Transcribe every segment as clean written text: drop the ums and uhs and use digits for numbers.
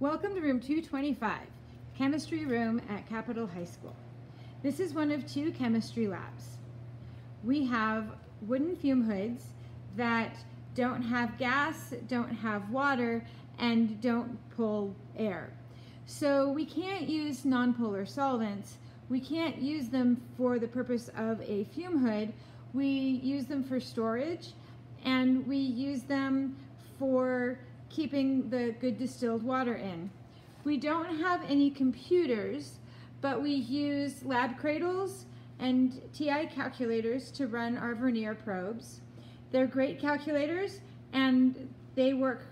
Welcome to room 225, chemistry room at Capitol High School. This is one of two chemistry labs. We have wooden fume hoods that don't have gas, don't have water, and don't pull air. So we can't use nonpolar solvents. We can't use them for the purpose of a fume hood. We use them for storage, and we use them for keeping the good distilled water in. We don't have any computers, but we use lab cradles and TI calculators to run our vernier probes. They're great calculators and they work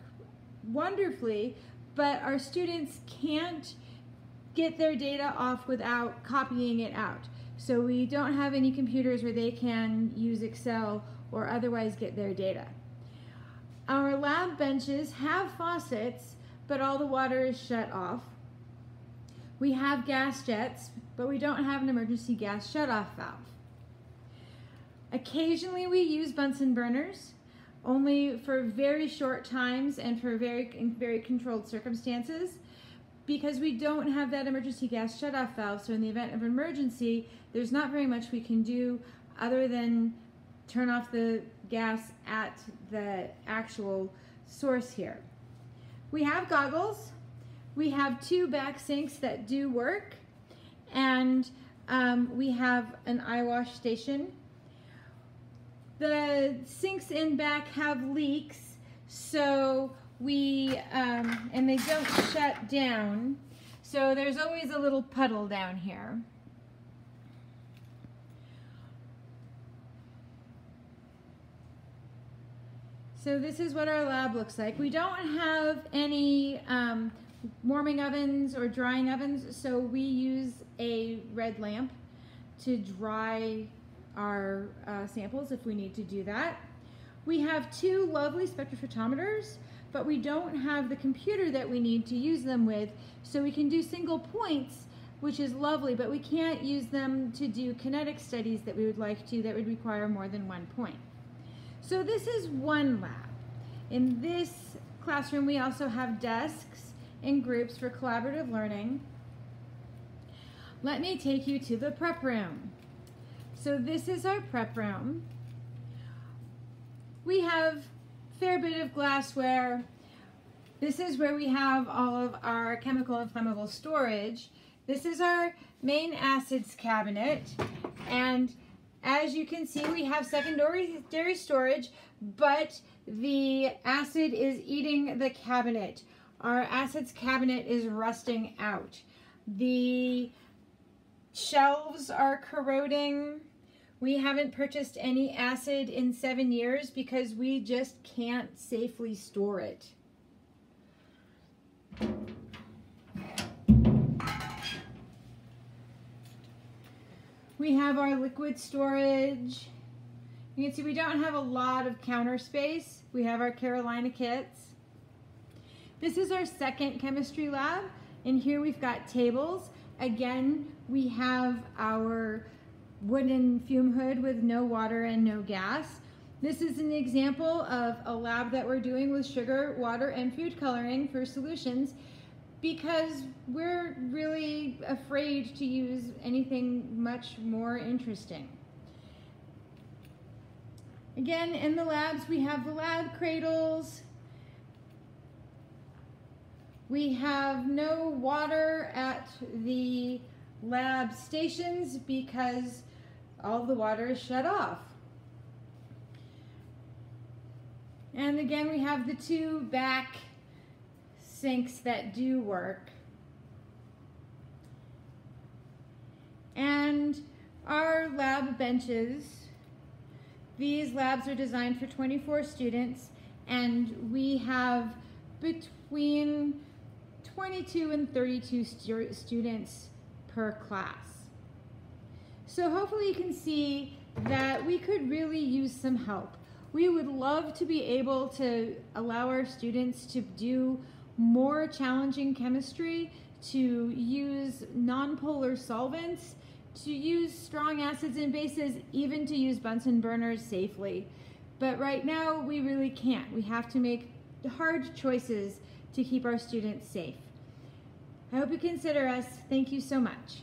wonderfully, but our students can't get their data off without copying it out. So we don't have any computers where they can use Excel or otherwise get their data. Our lab benches have faucets, but all the water is shut off. We have gas jets, but we don't have an emergency gas shutoff valve. Occasionally we use Bunsen burners, only for very short times and for very controlled circumstances, because we don't have that emergency gas shutoff valve. So in the event of emergency, there's not very much we can do other than turn off the gas at the actual source here. We have goggles. We have two back sinks that do work, and we have an eye wash station. The sinks in back have leaks, so and they don't shut down, so there's always a little puddle down here. So this is what our lab looks like. We don't have any warming ovens or drying ovens, so we use a red lamp to dry our samples if we need to do that. We have two lovely spectrophotometers, but we don't have the computer that we need to use them with, so we can do single points, which is lovely, but we can't use them to do kinetic studies that we would like to that would require more than 1 point. So this is one lab. In this classroom, we also have desks in groups for collaborative learning. Let me take you to the prep room. So this is our prep room. We have a fair bit of glassware. This is where we have all of our chemical and flammable storage. This is our main acids cabinet, and as you can see, we have secondary storage, but the acid is eating the cabinet. Our acids cabinet is rusting out. The shelves are corroding. We haven't purchased any acid in 7 years because we just can't safely store it. We have our liquid storage. You can see we don't have a lot of counter space. We have our Carolina kits. This is our second chemistry lab, and here we've got tables. Again, we have our wooden fume hood with no water and no gas. This is an example of a lab that we're doing with sugar, water, and food coloring for solutions, because we're really afraid to use anything much more interesting. Again, in the labs, we have the lab cradles. We have no water at the lab stations because all the water is shut off. And again, we have the two back sinks that do work. And our lab benches. These labs are designed for 24 students, and we have between 22 and 32 students per class. So hopefully you can see that we could really use some help. We would love to be able to allow our students to do more challenging chemistry, to use nonpolar solvents, to use strong acids and bases, even to use Bunsen burners safely. But right now, we really can't. We have to make hard choices to keep our students safe. I hope you consider us. Thank you so much.